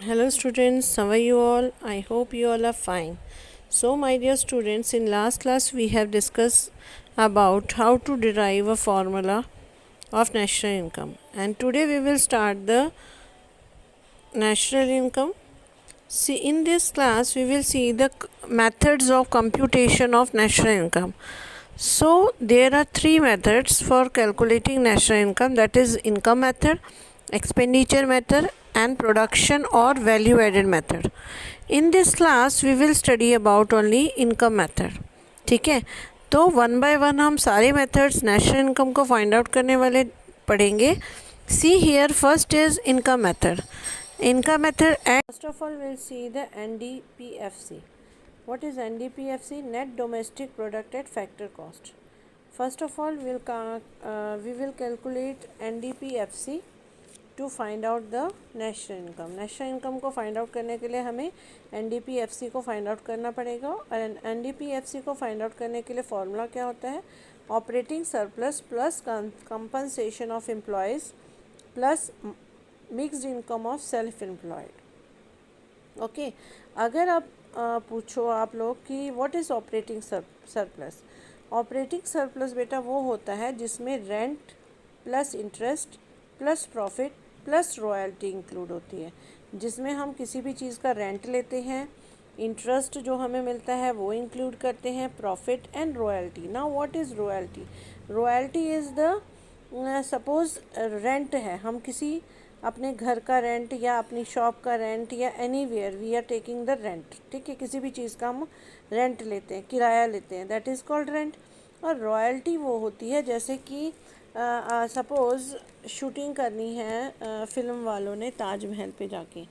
Hello students, how are you all? I hope you all are fine. So my dear students, in last class we have discussed about how to derive a formula of national income, and today we will start the national income. See, in this class we will see the methods of computation of national income. So there are three methods for calculating national income, that is income method, expenditure method and production or value added method. In this class we will study about only income method. ठीक है, तो one by one हम सारे methods national income को find out करने वाले पढ़ेंगे. See here, first is income method. Income method, and first of all we'll see the NDPFC. What is NDPFC? Net Domestic Product at Factor Cost. First of all we will calculate NDPFC to find out the national income. National income को find out करने के लिए हमें NDPFC को find out करना पड़ेगा, और NDPFC को find out करने के लिए formula क्या होता है? Operating surplus plus compensation of employees plus mixed income of self employed. Okay, अगर आप पूछो आप लोग कि what is operating surplus. Operating surplus बेटा वो होता है जिसमें rent plus interest plus profit plus royalty include होती है, जिसमें हम किसी भी चीज़ का रेंट लेते हैं, इंटरेस्ट जो हमें मिलता है वो इंक्लूड करते हैं, profit and royalty. Now what is royalty? Royalty is the suppose rent है, हम किसी अपने घर का रेंट या अपनी शॉप का रेंट या anywhere we are taking the rent. ठीक है, किसी भी चीज़ का हम रेंट लेते हैं, किराया लेते हैं, दैट इज़ कॉल्ड रेंट. और रॉयल्टी वो होती है जैसे कि सपोज़ शूटिंग करनी है फिल्म वालों ने ताजमहल पे जाके,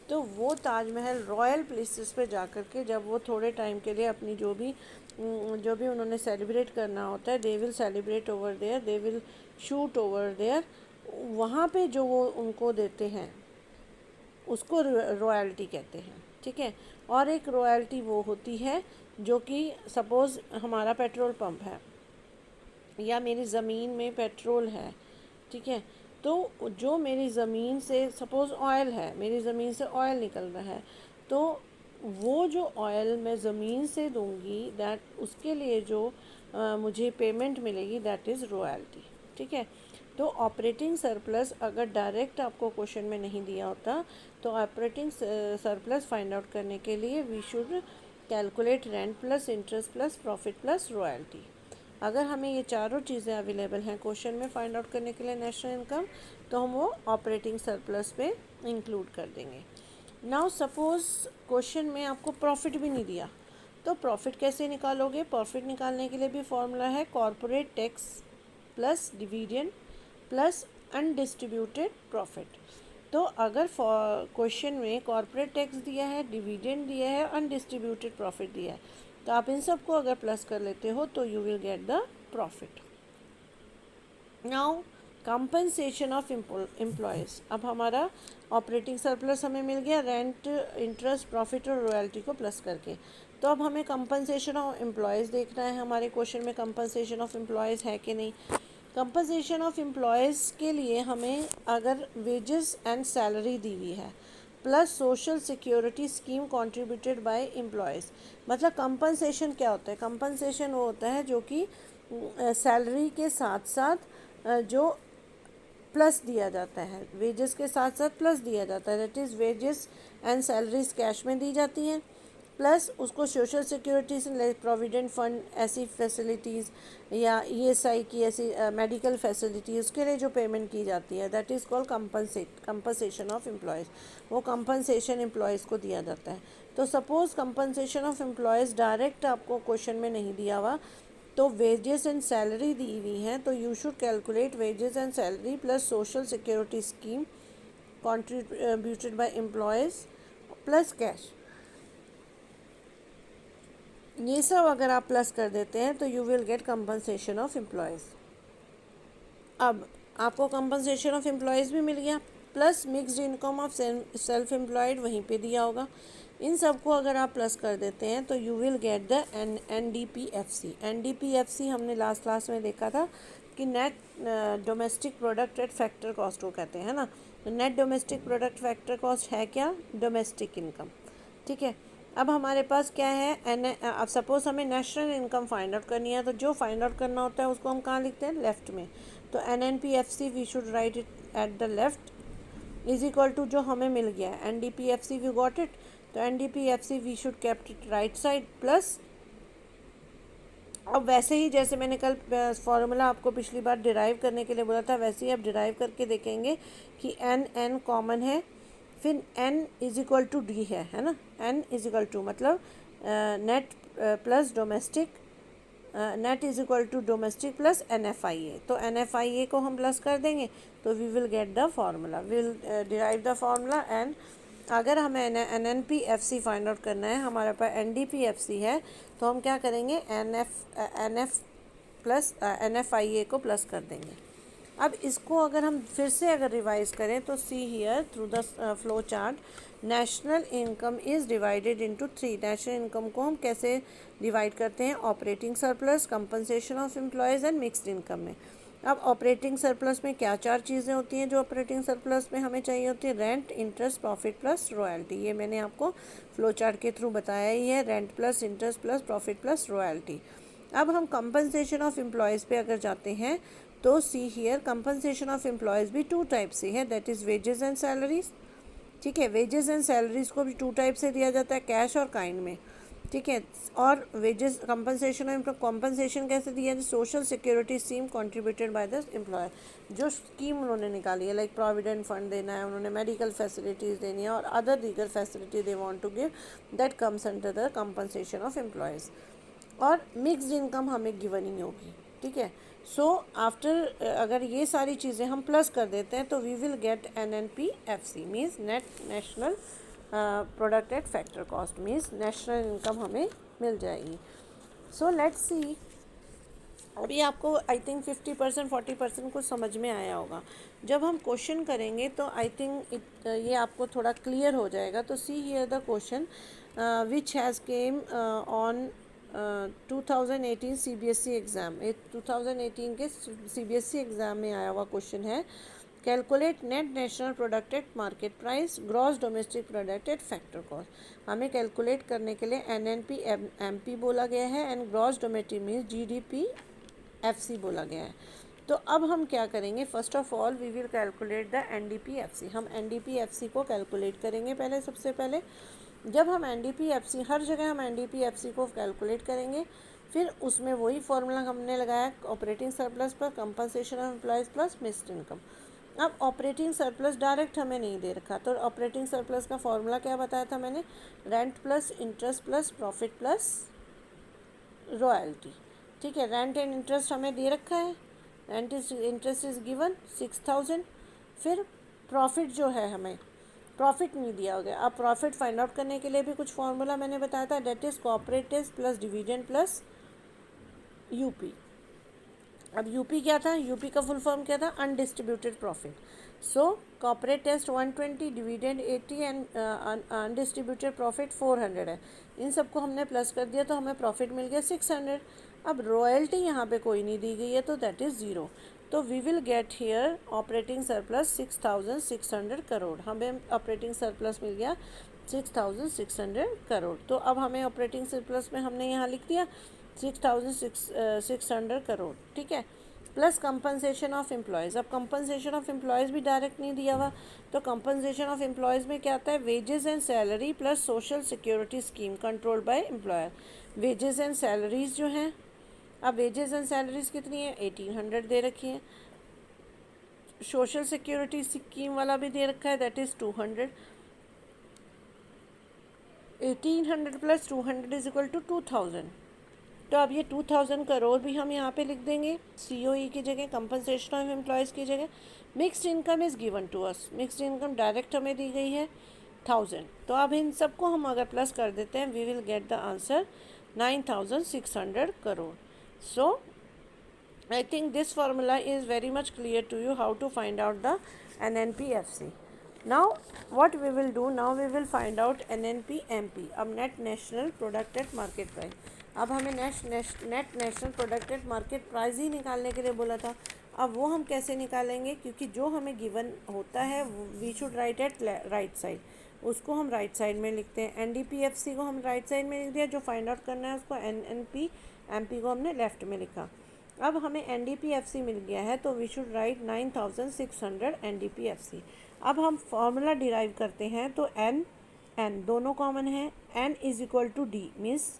तो वो ताजमहल रॉयल प्लेसेस पे जा कर के जब वो थोड़े टाइम के लिए अपनी जो भी उन्होंने सेलिब्रेट करना होता है, they will celebrate over there, they will shoot over there, वहाँ पे जो वो उनको देते हैं उसको रॉयल्टी कहते हैं. ठीक है, और एक रॉयल्टी वो होती है जो कि सपोज़ हमारा पेट्रोल पंप है या मेरी ज़मीन में पेट्रोल है. ठीक है, तो जो मेरी ज़मीन से सपोज़ ऑयल है, मेरी ज़मीन से ऑयल निकल रहा है, तो वो जो ऑयल मैं ज़मीन से दूंगी, दैट उसके लिए जो मुझे पेमेंट मिलेगी, दैट इज़ रॉयल्टी. ठीक है, तो ऑपरेटिंग सरप्लस अगर डायरेक्ट आपको क्वेश्चन में नहीं दिया होता तो ऑपरेटिंग सरप्लस फाइंड आउट करने के लिए we should calculate rent plus interest plus profit plus royalty. अगर हमें ये चारों चीज़ें अवेलेबल हैं क्वेश्चन में फाइंड आउट करने के लिए नेशनल इनकम, तो हम वो ऑपरेटिंग सरप्लस पे इंक्लूड कर देंगे. नाउ सपोज़ क्वेश्चन में आपको प्रॉफिट भी नहीं दिया, तो प्रॉफिट कैसे निकालोगे? प्रॉफिट निकालने के लिए भी फॉर्मूला है corporate tax plus dividend plus undistributed profit. तो अगर क्वेश्चन में कॉरपोरेट टैक्स दिया है, डिविडेंड दिया है, अनडिस्ट्रीब्यूटेड प्रॉफिट दिया है, तो आप इन सब को अगर प्लस कर लेते हो तो you will get the profit. Now compensation of employees. अब हमारा ऑपरेटिंग सरप्लस हमें मिल गया रेंट, इंटरेस्ट, प्रॉफिट और रॉयल्टी को प्लस करके. तो अब हमें कंपनसेशन ऑफ एम्प्लॉयज़ देखना है. हमारे क्वेश्चन में कंपनसेशन ऑफ एम्प्लॉयज़ है कि नहीं. कंपनसेशन ऑफ एम्प्लॉयज़ के लिए हमें अगर वेजेस एंड सैलरी दी हुई है plus social security scheme contributed bye employees, मतलब कंपनसेशन क्या होता है? कंपनसेशन वो होता है जो कि सैलरी के साथ साथ जो प्लस दिया जाता है, वेजेस के साथ साथ प्लस दिया जाता है, that is wages and salaries cash में दी जाती हैं, प्लस उसको सोशल सिक्योरिटी से प्रोविडेंट फंड ऐसी फैसिलिटीज़ या ईएसआई की ऐसी मेडिकल फैसिलिटी उसके लिए जो पेमेंट की जाती है, that is called compensation of employees. वो कंपनसेशन एम्प्लॉयज़ को दिया जाता है. तो suppose compensation of employees direct आपको क्वेश्चन में नहीं दिया हुआ, तो वेजेस एंड सैलरी दी हुई हैं, तो you should calculate wages and salary plus social security scheme contributed bye employees plus cash. ये सब अगर आप प्लस कर देते हैं तो you will get compensation of employees. अब आपको कंपनसेशन ऑफ एम्प्लॉयज़ भी मिल गया, plus mixed income of self employed वहीं पे दिया होगा. इन सब को अगर आप प्लस कर देते हैं तो you will get the NDPFC. NDPFC हमने लास्ट क्लास में देखा था कि net domestic product at factor cost को कहते हैं ना. तो net domestic product factor cost है क्या, डोमेस्टिक इनकम। ठीक है, अब हमारे पास क्या है, अब सपोज हमें नेशनल इनकम फाइंड आउट करनी है, तो जो फाइंड आउट करना होता है उसको हम कहाँ लिखते हैं, लेफ्ट में। तो NNPFC we should write it at the left is equal to जो हमें मिल गया है NDPFC वी गॉट इट, तो NDPFC we should kept it right side plus. अब वैसे ही जैसे मैंने कल फॉर्मूला आपको पिछली बार डिराइव करने के लिए बोला था, वैसे ही आप डिराइव करके देखेंगे कि n कॉमन है, फिर n is equal to D है ना, n इज इक्वल टू मतलब net plus domestic, net is equal to domestic plus NFIA। तो NFIA को हम प्लस कर देंगे तो we will get the formula, will derive the formula. And अगर हमें NNPFC फाइंड आउट करना है, हमारे पास NDPFC है, तो हम क्या करेंगे, NF प्लस NFIA को प्लस कर देंगे। अब इसको अगर हम फिर से अगर रिवाइज करें तो see here through the flow chart, national income is divided into 3। National income को हम कैसे डिवाइड करते हैं, operating surplus, compensation of employees and mixed income में। अब ऑपरेटिंग सरप्लस में क्या चार चीज़ें होती हैं जो ऑपरेटिंग सरप्लस में हमें चाहिए होती है, rent, interest, profit plus royalty. ये मैंने आपको फ्लो चार्ट के थ्रू बताया ही है, rent plus interest plus profit plus royalty. अब हम कंपनसेशन ऑफ एम्प्लॉयज़ पे अगर जाते हैं तो see here compensation of employees भी टू टाइप से है, that is wages and salaries. ठीक है, वेजेस एंड सैलरीज को भी टू टाइप से दिया जाता है, कैश और काइंड में। ठीक है, और वेजेस कंपनसेशन कैसे दिया है, social security scheme contributed by the employer, जो स्कीम उन्होंने निकाली है, लाइक प्रोविडेंट फंड देना है, उन्होंने मेडिकल फैसिलिटीज़ देनी है और other legal facility they want to give, that comes under the compensation of employees. और मिक्स्ड इनकम हमें गिवन ही होगी। ठीक है, सो आफ्टर अगर ये सारी चीज़ें हम प्लस कर देते हैं तो we will get NNPFC means net national product at factor cost, means national income हमें मिल जाएगी। सो लेट्स सी, अभी आपको आई थिंक 50% 40% कुछ समझ में आया होगा। जब हम क्वेश्चन करेंगे तो आई थिंक ये आपको थोड़ा क्लियर हो जाएगा। तो see here the question which has came on 2018 CBSE exam, 2018 के CBSE एग्ज़ाम में आया हुआ क्वेश्चन है, calculate net national product at market price, gross domestic product at factor cost. हमें कैलकुलेट करने के लिए NNPMP बोला गया है and gross domestic means GDPFC बोला गया है। तो अब हम क्या करेंगे, first of all we will calculate the NDPFC। हम NDPFC को कैलकुलेट करेंगे पहले, सबसे पहले जब हम NDPFC, हर जगह हम NDPFC को कैलकुलेट करेंगे, फिर उसमें वही फॉर्मूला हमने लगाया, ऑपरेटिंग सरप्लस पर compensation of employees plus mixed income. अब ऑपरेटिंग सरप्लस डायरेक्ट हमें नहीं दे रखा, तो ऑपरेटिंग सरप्लस का फॉर्मूला क्या बताया था मैंने, rent plus interest plus profit plus royalty. ठीक है, रेंट एंड इंटरेस्ट हमें दे रखा है, rent is interest is given 6000। फिर प्रॉफिट जो है हमें प्रॉफिट नहीं दिया गया। अब प्रॉफिट फाइंड आउट करने के लिए भी कुछ फॉर्मूला मैंने बताया था, डेट इज़ कॉर्पोरेट टेस्ट प्लस डिविडेंड प्लस यूपी। अब यूपी क्या था, यूपी का फुल फॉर्म क्या था, अनडिस्ट्रीब्यूटेड प्रॉफिट। सो कॉर्पोरेट टेस्ट 120, डिविडेंड 80 एंड अनडिस्ट्रीब्यूटेड प्रॉफिट 400 है। इन सबको हमने प्लस कर दिया तो हमें प्रॉफिट मिल गया 600। अब रॉयल्टी यहाँ पे कोई नहीं दी गई है तो दैट इज़ ज़ीरो। तो वी विल गेट हियर ऑपरेटिंग सरप्लस 6600 करोड़। हमें ऑपरेटिंग सरप्लस मिल गया 6600 करोड़। तो अब हमें ऑपरेटिंग सरप्लस में हमने यहाँ लिख दिया 6600 करोड़। ठीक है, प्लस कंपनसेशन ऑफ एम्प्लॉयज़। अब कंपनसेशन ऑफ एम्प्लॉयज़ भी डायरेक्ट नहीं दिया हुआ, तो कंपनसेशन ऑफ एम्प्लॉयज़ में क्या आता है, wages and salary plus social security scheme controlled by employer. Wages and salaries जो हैं, अब वेजेस एंड सैलरीज कितनी है, 1800 दे रखी है। सोशल सिक्योरिटी स्कीम वाला भी दे रखा है, that is 200। 1800 plus 200 is equal to 2000। तो अब ये 2000 करोड़ भी हम यहाँ पे लिख देंगे COE की जगह, कंपनसेशन ऑफ एम्प्लॉयज़ की जगह। Mixed income is given to us, mixed income direct हमें दी गई है 1000। तो अब इन सबको हम अगर प्लस कर देते हैं we will get the answer 9600 crore. So I think this formula is very much clear to you how to find out the NNPFC. Now what we will do, now we will find out NNPMP, अब net national product at market price. अब हमें net national product at market price ही निकालने के लिए बोला था, अब वो हम कैसे निकालेंगे, क्योंकि जो हमें गिवन होता है we should write at right side, उसको हम राइट साइड में लिखते हैं। NDPFC को हम राइट साइड में लिख दिया, जो फाइंड आउट करना है उसको NNP MP को हमने लेफ्ट में लिखा। अब हमें NDPFC मिल गया है तो वी शुड राइट 9600 NDPFC। अब हम फॉर्मूला डिराइव करते हैं तो n दोनों कॉमन है, n is equal to D means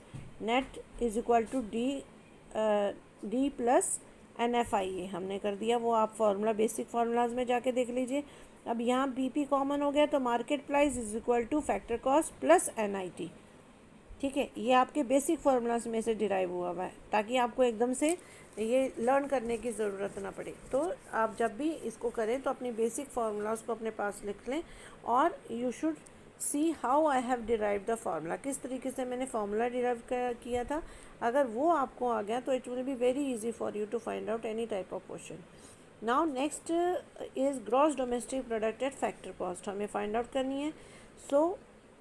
net is equal to D plus NFIA हमने कर दिया, वो आप फार्मूला बेसिक फार्मूलाज में जाके देख लीजिए। अब यहाँ BP कॉमन हो गया तो market price is equal two factor cost plus NIT। ठीक है, ये आपके बेसिक फार्मूलाज में से डिराइव हुआ है ताकि आपको एकदम से ये लर्न करने की ज़रूरत ना पड़े। तो आप जब भी इसको करें तो अपनी बेसिक फार्मूलाज को अपने पास लिख लें और you should see how I have derive the formula, किस तरीके से मैंने फार्मूला डिराइव किया था। अगर वो आपको आ गया तो it will be very easy for you to find out any type of question. Now next is gross domestic product at factor cost हमें फाइंड आउट करनी है। So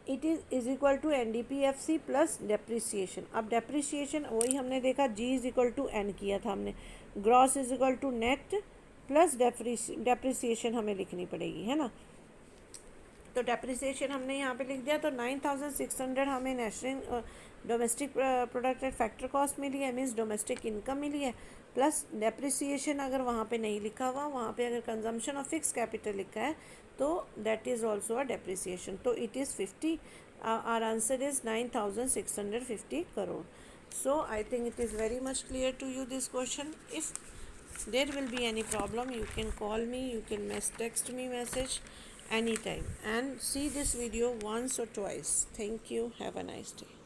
it is equal to NDPFC plus depreciation. अब depreciation वही हमने देखा G is equal to N किया था हमने, gross is equal to net plus depreciation हमें लिखनी पड़ेगी, है ना। तो डेप्रिसिएशन हमने यहाँ पे लिख दिया, तो 9600 हमें national domestic product at factor cost मिली है, मीन्स डोमेस्टिक इनकम मिली है, प्लस डेप्रिसिएशन अगर वहाँ पे नहीं लिखा हुआ, वहाँ पे अगर कंजम्पशन ऑफ फिक्स कैपिटल लिखा है तो that is also a depreciation. तो it is 50, our answer is 9650 crore. So I think it is very much clear to you this question. If there will be any problem, you can call me, you can text me message anytime, and see this video once or twice. Thank you. Have a nice day.